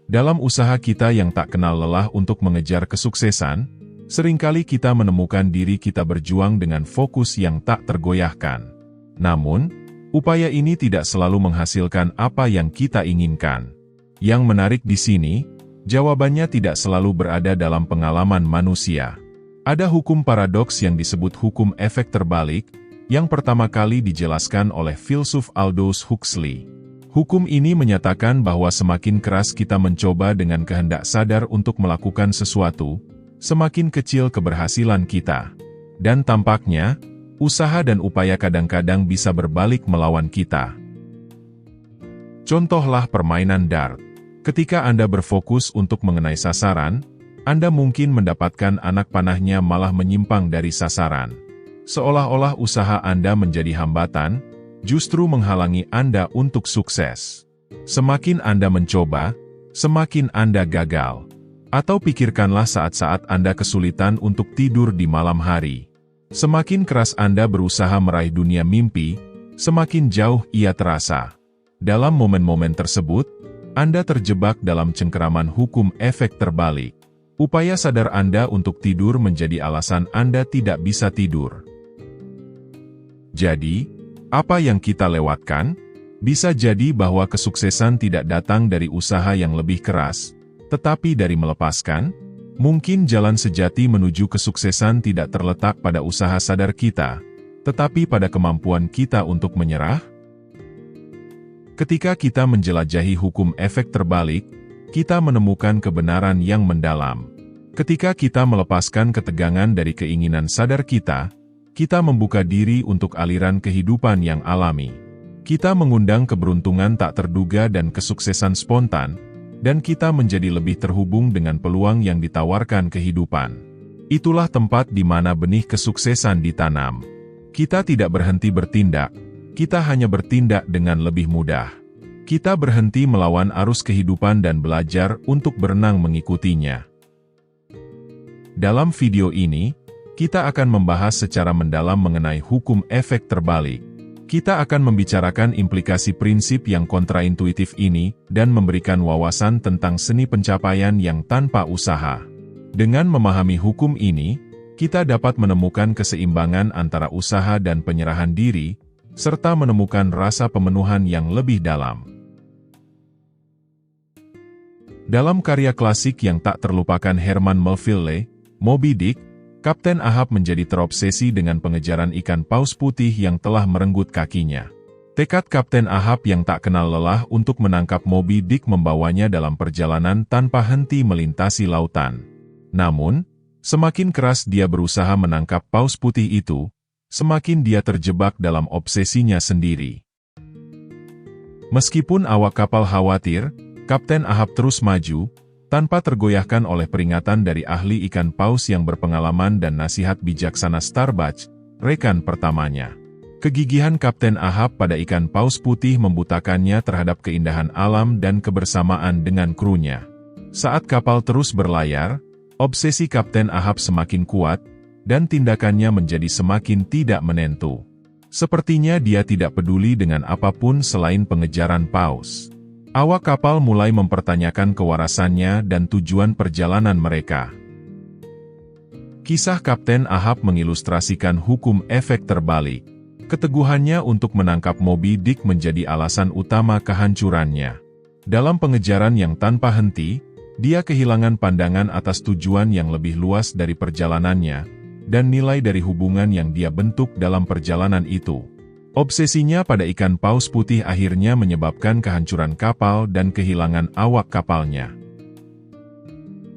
Dalam usaha kita yang tak kenal lelah untuk mengejar kesuksesan, seringkali kita menemukan diri kita berjuang dengan fokus yang tak tergoyahkan. Namun, upaya ini tidak selalu menghasilkan apa yang kita inginkan. Yang menarik di sini, jawabannya tidak selalu berada dalam pengalaman manusia. Ada hukum paradoks yang disebut hukum efek terbalik, yang pertama kali dijelaskan oleh filsuf Aldous Huxley. Hukum ini menyatakan bahwa semakin keras kita mencoba dengan kehendak sadar untuk melakukan sesuatu, semakin kecil keberhasilan kita. Dan tampaknya, usaha dan upaya kadang-kadang bisa berbalik melawan kita. Contohlah permainan dart. Ketika Anda berfokus untuk mengenai sasaran, Anda mungkin mendapatkan anak panahnya malah menyimpang dari sasaran. Seolah-olah usaha Anda menjadi hambatan, justru menghalangi Anda untuk sukses. Semakin Anda mencoba, semakin Anda gagal. Atau pikirkanlah saat-saat Anda kesulitan untuk tidur di malam hari. Semakin keras Anda berusaha meraih dunia mimpi, semakin jauh ia terasa. Dalam momen-momen tersebut, Anda terjebak dalam cengkeraman hukum efek terbalik. Upaya sadar Anda untuk tidur menjadi alasan Anda tidak bisa tidur. Jadi, apa yang kita lewatkan? Bisa jadi bahwa kesuksesan tidak datang dari usaha yang lebih keras, tetapi dari melepaskan. Mungkin jalan sejati menuju kesuksesan tidak terletak pada usaha sadar kita, tetapi pada kemampuan kita untuk menyerah. Ketika kita menjelajahi hukum efek terbalik, kita menemukan kebenaran yang mendalam. Ketika kita melepaskan ketegangan dari keinginan sadar kita membuka diri untuk aliran kehidupan yang alami. Kita mengundang keberuntungan tak terduga dan kesuksesan spontan, dan kita menjadi lebih terhubung dengan peluang yang ditawarkan kehidupan. Itulah tempat di mana benih kesuksesan ditanam. Kita tidak berhenti bertindak, kita hanya bertindak dengan lebih mudah. Kita berhenti melawan arus kehidupan dan belajar untuk berenang mengikutinya. Dalam video ini, kita akan membahas secara mendalam mengenai hukum efek terbalik. Kita akan membicarakan implikasi prinsip yang kontraintuitif ini dan memberikan wawasan tentang seni pencapaian yang tanpa usaha. Dengan memahami hukum ini, kita dapat menemukan keseimbangan antara usaha dan penyerahan diri, serta menemukan rasa pemenuhan yang lebih dalam. Dalam karya klasik yang tak terlupakan Herman Melville, Moby Dick, Kapten Ahab menjadi terobsesi dengan pengejaran ikan paus putih yang telah merenggut kakinya. Tekad Kapten Ahab yang tak kenal lelah untuk menangkap Moby Dick membawanya dalam perjalanan tanpa henti melintasi lautan. Namun, semakin keras dia berusaha menangkap paus putih itu, semakin dia terjebak dalam obsesinya sendiri. Meskipun awak kapal khawatir, Kapten Ahab terus maju, tanpa tergoyahkan oleh peringatan dari ahli ikan paus yang berpengalaman dan nasihat bijaksana Starbuck, rekan pertamanya. Kegigihan Kapten Ahab pada ikan paus putih membutakannya terhadap keindahan alam dan kebersamaan dengan krunya. Saat kapal terus berlayar, obsesi Kapten Ahab semakin kuat, dan tindakannya menjadi semakin tidak menentu. Sepertinya dia tidak peduli dengan apapun selain pengejaran paus. Awak kapal mulai mempertanyakan kewarasannya dan tujuan perjalanan mereka. Kisah Kapten Ahab mengilustrasikan hukum efek terbalik. Keteguhannya untuk menangkap Moby Dick menjadi alasan utama kehancurannya. Dalam pengejaran yang tanpa henti, dia kehilangan pandangan atas tujuan yang lebih luas dari perjalanannya, dan nilai dari hubungan yang dia bentuk dalam perjalanan itu. Obsesinya pada ikan paus putih akhirnya menyebabkan kehancuran kapal dan kehilangan awak kapalnya.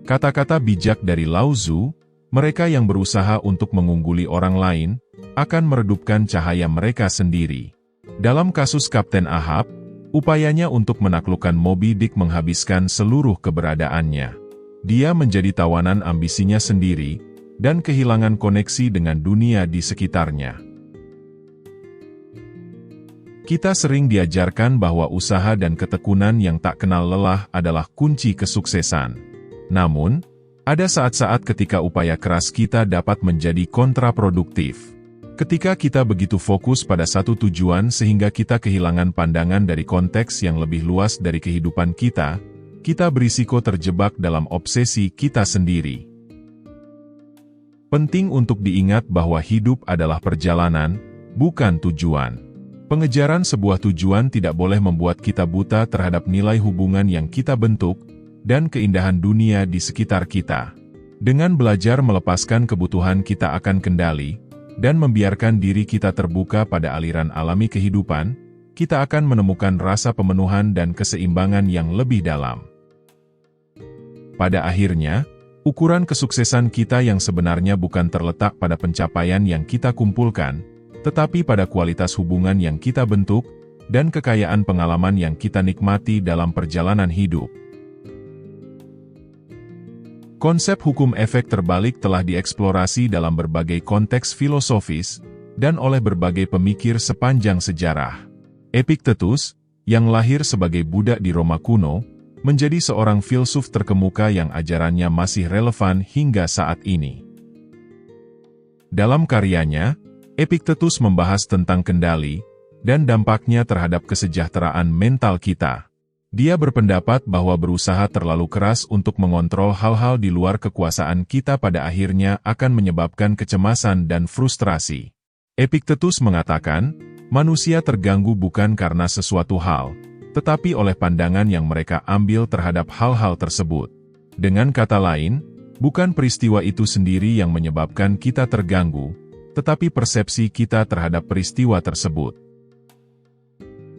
Kata-kata bijak dari Lao Tzu, mereka yang berusaha untuk mengungguli orang lain, akan meredupkan cahaya mereka sendiri. Dalam kasus Kapten Ahab, upayanya untuk menaklukkan Moby Dick menghabiskan seluruh keberadaannya. Dia menjadi tawanan ambisinya sendiri, dan kehilangan koneksi dengan dunia di sekitarnya. Kita sering diajarkan bahwa usaha dan ketekunan yang tak kenal lelah adalah kunci kesuksesan. Namun, ada saat-saat ketika upaya keras kita dapat menjadi kontraproduktif. Ketika kita begitu fokus pada satu tujuan sehingga kita kehilangan pandangan dari konteks yang lebih luas dari kehidupan kita, kita berisiko terjebak dalam obsesi kita sendiri. Penting untuk diingat bahwa hidup adalah perjalanan, bukan tujuan. Pengejaran sebuah tujuan tidak boleh membuat kita buta terhadap nilai hubungan yang kita bentuk dan keindahan dunia di sekitar kita. Dengan belajar melepaskan kebutuhan kita akan kendali, dan membiarkan diri kita terbuka pada aliran alami kehidupan, kita akan menemukan rasa pemenuhan dan keseimbangan yang lebih dalam. Pada akhirnya, ukuran kesuksesan kita yang sebenarnya bukan terletak pada pencapaian yang kita kumpulkan, tetapi pada kualitas hubungan yang kita bentuk, dan kekayaan pengalaman yang kita nikmati dalam perjalanan hidup. Konsep hukum efek terbalik telah dieksplorasi dalam berbagai konteks filosofis, dan oleh berbagai pemikir sepanjang sejarah. Epictetus, yang lahir sebagai budak di Roma kuno, menjadi seorang filsuf terkemuka yang ajarannya masih relevan hingga saat ini. Dalam karyanya, Epictetus membahas tentang kendali, dan dampaknya terhadap kesejahteraan mental kita. Dia berpendapat bahwa berusaha terlalu keras untuk mengontrol hal-hal di luar kekuasaan kita pada akhirnya akan menyebabkan kecemasan dan frustrasi. Epictetus mengatakan, manusia terganggu bukan karena sesuatu hal, tetapi oleh pandangan yang mereka ambil terhadap hal-hal tersebut. Dengan kata lain, bukan peristiwa itu sendiri yang menyebabkan kita terganggu, tetapi persepsi kita terhadap peristiwa tersebut.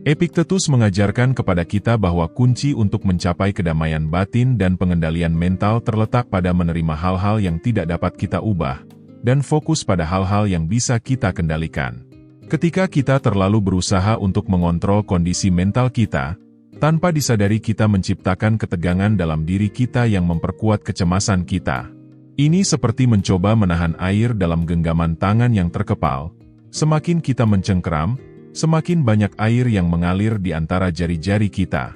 Epictetus mengajarkan kepada kita bahwa kunci untuk mencapai kedamaian batin dan pengendalian mental terletak pada menerima hal-hal yang tidak dapat kita ubah, dan fokus pada hal-hal yang bisa kita kendalikan. Ketika kita terlalu berusaha untuk mengontrol kondisi mental kita, tanpa disadari kita menciptakan ketegangan dalam diri kita yang memperkuat kecemasan kita. Ini seperti mencoba menahan air dalam genggaman tangan yang terkepal. Semakin kita mencengkeram, semakin banyak air yang mengalir di antara jari-jari kita.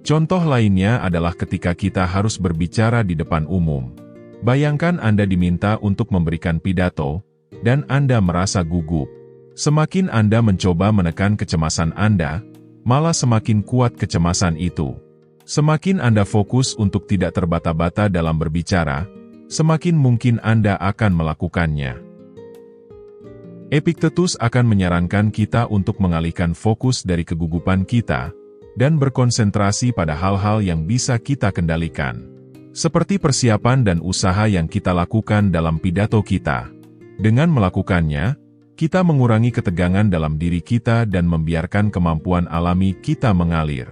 Contoh lainnya adalah ketika kita harus berbicara di depan umum. Bayangkan Anda diminta untuk memberikan pidato, dan Anda merasa gugup. Semakin Anda mencoba menekan kecemasan Anda, malah semakin kuat kecemasan itu. Semakin Anda fokus untuk tidak terbata-bata dalam berbicara, semakin mungkin Anda akan melakukannya. Epictetus akan menyarankan kita untuk mengalihkan fokus dari kegugupan kita, dan berkonsentrasi pada hal-hal yang bisa kita kendalikan. Seperti persiapan dan usaha yang kita lakukan dalam pidato kita. Dengan melakukannya, kita mengurangi ketegangan dalam diri kita dan membiarkan kemampuan alami kita mengalir.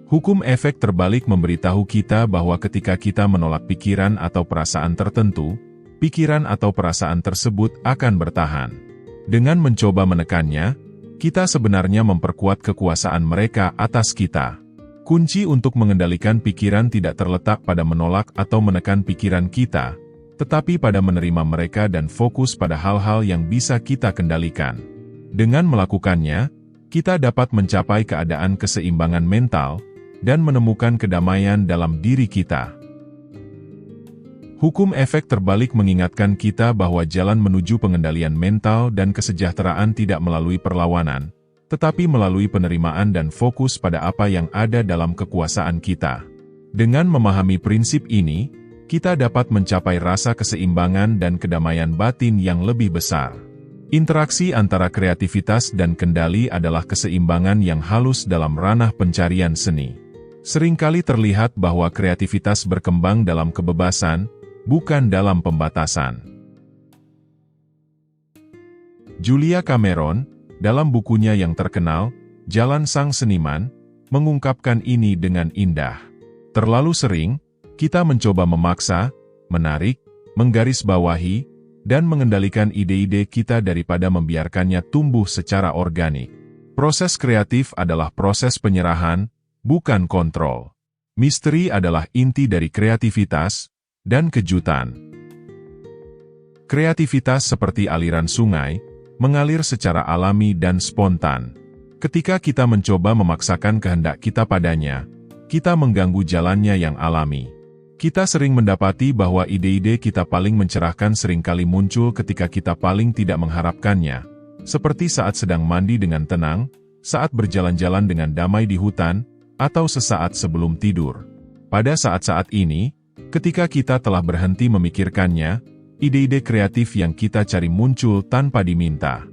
Hukum efek terbalik memberitahu kita bahwa ketika kita menolak pikiran atau perasaan tertentu, pikiran atau perasaan tersebut akan bertahan. Dengan mencoba menekannya, kita sebenarnya memperkuat kekuasaan mereka atas kita. Kunci untuk mengendalikan pikiran tidak terletak pada menolak atau menekan pikiran kita, tetapi pada menerima mereka dan fokus pada hal-hal yang bisa kita kendalikan. Dengan melakukannya, kita dapat mencapai keadaan keseimbangan mental, dan menemukan kedamaian dalam diri kita. Hukum efek terbalik mengingatkan kita bahwa jalan menuju pengendalian mental dan kesejahteraan tidak melalui perlawanan, tetapi melalui penerimaan dan fokus pada apa yang ada dalam kekuasaan kita. Dengan memahami prinsip ini, kita dapat mencapai rasa keseimbangan dan kedamaian batin yang lebih besar. Interaksi antara kreativitas dan kendali adalah keseimbangan yang halus dalam ranah pencarian seni. Seringkali terlihat bahwa kreativitas berkembang dalam kebebasan, bukan dalam pembatasan. Julia Cameron, dalam bukunya yang terkenal, Jalan Sang Seniman, mengungkapkan ini dengan indah. Terlalu sering, kita mencoba memaksa, menarik, menggarisbawahi, dan mengendalikan ide-ide kita daripada membiarkannya tumbuh secara organik. Proses kreatif adalah proses penyerahan, bukan kontrol. Misteri adalah inti dari kreativitas, dan kejutan. Kreativitas seperti aliran sungai, mengalir secara alami dan spontan. Ketika kita mencoba memaksakan kehendak kita padanya, kita mengganggu jalannya yang alami. Kita sering mendapati bahwa ide-ide kita paling mencerahkan seringkali muncul ketika kita paling tidak mengharapkannya, seperti saat sedang mandi dengan tenang, saat berjalan-jalan dengan damai di hutan, atau sesaat sebelum tidur. Pada saat-saat ini, ketika kita telah berhenti memikirkannya, ide-ide kreatif yang kita cari muncul tanpa diminta.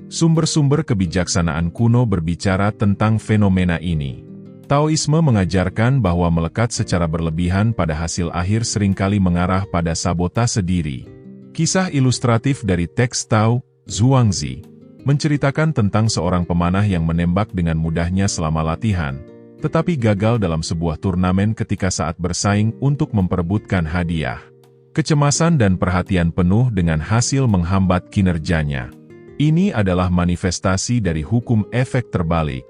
Sumber-sumber kebijaksanaan kuno berbicara tentang fenomena ini. Taoisme mengajarkan bahwa melekat secara berlebihan pada hasil akhir seringkali mengarah pada sabotase diri. Kisah ilustratif dari teks Tao, Zhuangzi, menceritakan tentang seorang pemanah yang menembak dengan mudahnya selama latihan, tetapi gagal dalam sebuah turnamen ketika saat bersaing untuk memperebutkan hadiah. Kecemasan dan perhatian penuh dengan hasil menghambat kinerjanya. Ini adalah manifestasi dari hukum efek terbalik.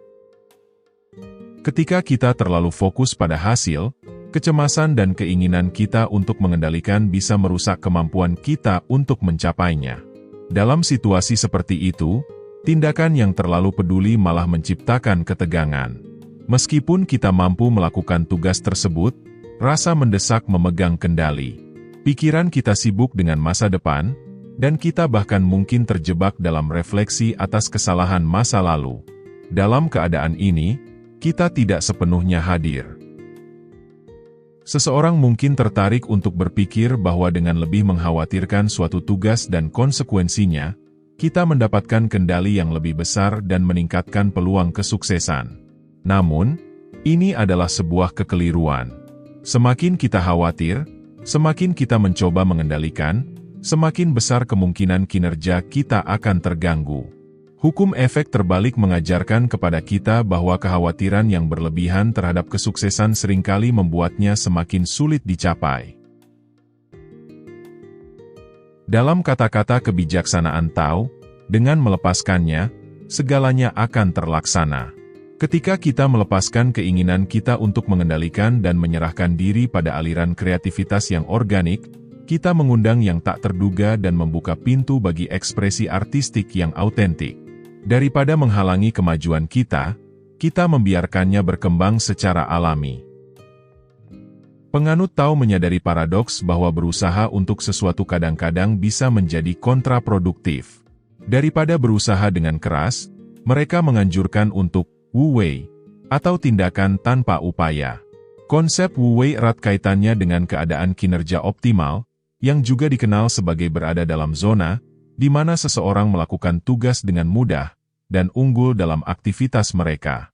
Ketika kita terlalu fokus pada hasil, kecemasan dan keinginan kita untuk mengendalikan bisa merusak kemampuan kita untuk mencapainya. Dalam situasi seperti itu, tindakan yang terlalu peduli malah menciptakan ketegangan. Meskipun kita mampu melakukan tugas tersebut, rasa mendesak memegang kendali. Pikiran kita sibuk dengan masa depan, dan kita bahkan mungkin terjebak dalam refleksi atas kesalahan masa lalu. Dalam keadaan ini, kita tidak sepenuhnya hadir. Seseorang mungkin tertarik untuk berpikir bahwa dengan lebih mengkhawatirkan suatu tugas dan konsekuensinya, kita mendapatkan kendali yang lebih besar dan meningkatkan peluang kesuksesan. Namun, ini adalah sebuah kekeliruan. Semakin kita khawatir, semakin kita mencoba mengendalikan, semakin besar kemungkinan kinerja kita akan terganggu. Hukum efek terbalik mengajarkan kepada kita bahwa kekhawatiran yang berlebihan terhadap kesuksesan seringkali membuatnya semakin sulit dicapai. Dalam kata-kata kebijaksanaan Tao, dengan melepaskannya, segalanya akan terlaksana. Ketika kita melepaskan keinginan kita untuk mengendalikan dan menyerahkan diri pada aliran kreativitas yang organik, kita mengundang yang tak terduga dan membuka pintu bagi ekspresi artistik yang autentik. Daripada menghalangi kemajuan kita membiarkannya berkembang secara alami. Penganut Tao menyadari paradoks bahwa berusaha untuk sesuatu kadang-kadang bisa menjadi kontraproduktif. Daripada berusaha dengan keras, mereka menganjurkan untuk Wu Wei, atau tindakan tanpa upaya. Konsep Wu Wei erat kaitannya dengan keadaan kinerja optimal, yang juga dikenal sebagai berada dalam zona, di mana seseorang melakukan tugas dengan mudah, dan unggul dalam aktivitas mereka.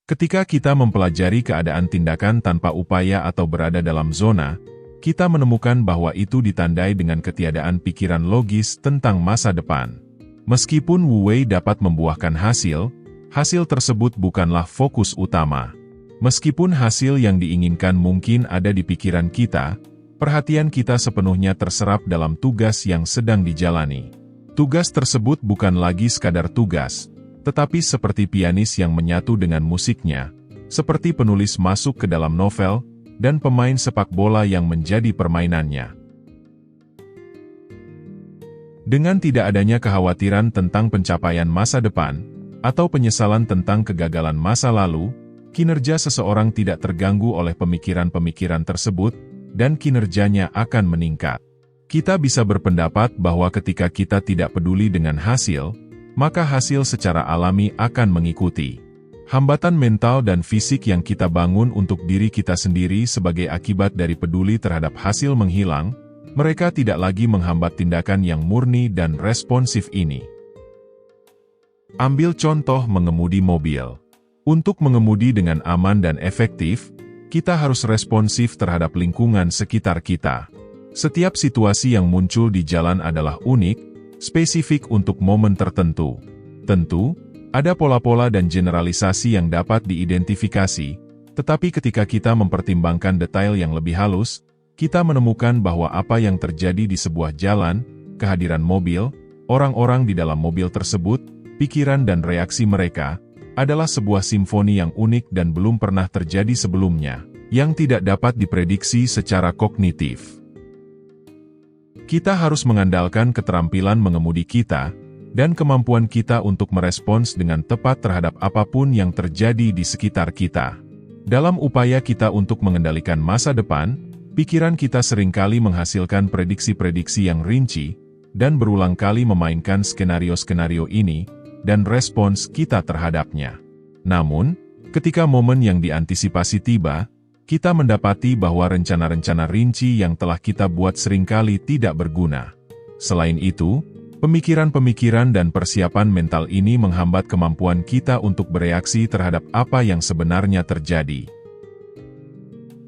Ketika kita mempelajari keadaan tindakan tanpa upaya atau berada dalam zona, kita menemukan bahwa itu ditandai dengan ketiadaan pikiran logis tentang masa depan. Meskipun Wu Wei dapat membuahkan hasil tersebut bukanlah fokus utama. Meskipun hasil yang diinginkan mungkin ada di pikiran kita, perhatian kita sepenuhnya terserap dalam tugas yang sedang dijalani. Tugas tersebut bukan lagi sekadar tugas, tetapi seperti pianis yang menyatu dengan musiknya, seperti penulis masuk ke dalam novel, dan pemain sepak bola yang menjadi permainannya. Dengan tidak adanya kekhawatiran tentang pencapaian masa depan, atau penyesalan tentang kegagalan masa lalu, kinerja seseorang tidak terganggu oleh pemikiran-pemikiran tersebut, dan kinerjanya akan meningkat. Kita bisa berpendapat bahwa ketika kita tidak peduli dengan hasil, maka hasil secara alami akan mengikuti. Hambatan mental dan fisik yang kita bangun untuk diri kita sendiri sebagai akibat dari peduli terhadap hasil menghilang, mereka tidak lagi menghambat tindakan yang murni dan responsif ini. Ambil contoh mengemudi mobil. Untuk mengemudi dengan aman dan efektif, kita harus responsif terhadap lingkungan sekitar kita. Setiap situasi yang muncul di jalan adalah unik, spesifik untuk momen tertentu. Tentu, ada pola-pola dan generalisasi yang dapat diidentifikasi, tetapi ketika kita mempertimbangkan detail yang lebih halus, kita menemukan bahwa apa yang terjadi di sebuah jalan, kehadiran mobil, orang-orang di dalam mobil tersebut, pikiran dan reaksi mereka, adalah sebuah simfoni yang unik dan belum pernah terjadi sebelumnya, yang tidak dapat diprediksi secara kognitif. Kita harus mengandalkan keterampilan mengemudi kita, dan kemampuan kita untuk merespons dengan tepat terhadap apapun yang terjadi di sekitar kita. Dalam upaya kita untuk mengendalikan masa depan, pikiran kita seringkali menghasilkan prediksi-prediksi yang rinci, dan berulang kali memainkan skenario-skenario ini, dan respons kita terhadapnya. Namun, ketika momen yang diantisipasi tiba, kita mendapati bahwa rencana-rencana rinci yang telah kita buat seringkali tidak berguna. Selain itu, pemikiran-pemikiran dan persiapan mental ini menghambat kemampuan kita untuk bereaksi terhadap apa yang sebenarnya terjadi.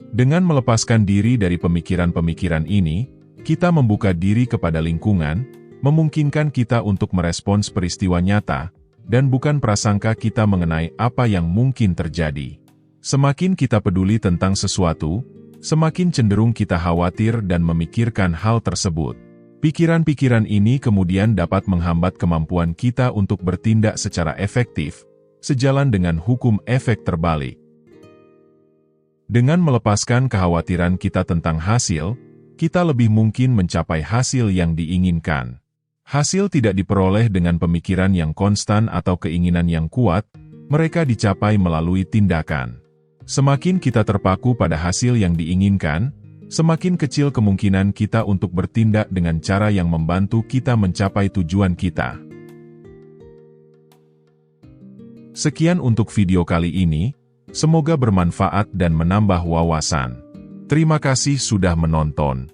Dengan melepaskan diri dari pemikiran-pemikiran ini, kita membuka diri kepada lingkungan, memungkinkan kita untuk merespons peristiwa nyata, dan bukan prasangka kita mengenai apa yang mungkin terjadi. Semakin kita peduli tentang sesuatu, semakin cenderung kita khawatir dan memikirkan hal tersebut. Pikiran-pikiran ini kemudian dapat menghambat kemampuan kita untuk bertindak secara efektif, sejalan dengan hukum efek terbalik. Dengan melepaskan kekhawatiran kita tentang hasil, kita lebih mungkin mencapai hasil yang diinginkan. Hasil tidak diperoleh dengan pemikiran yang konstan atau keinginan yang kuat, mereka dicapai melalui tindakan. Semakin kita terpaku pada hasil yang diinginkan, semakin kecil kemungkinan kita untuk bertindak dengan cara yang membantu kita mencapai tujuan kita. Sekian untuk video kali ini. Semoga bermanfaat dan menambah wawasan. Terima kasih sudah menonton.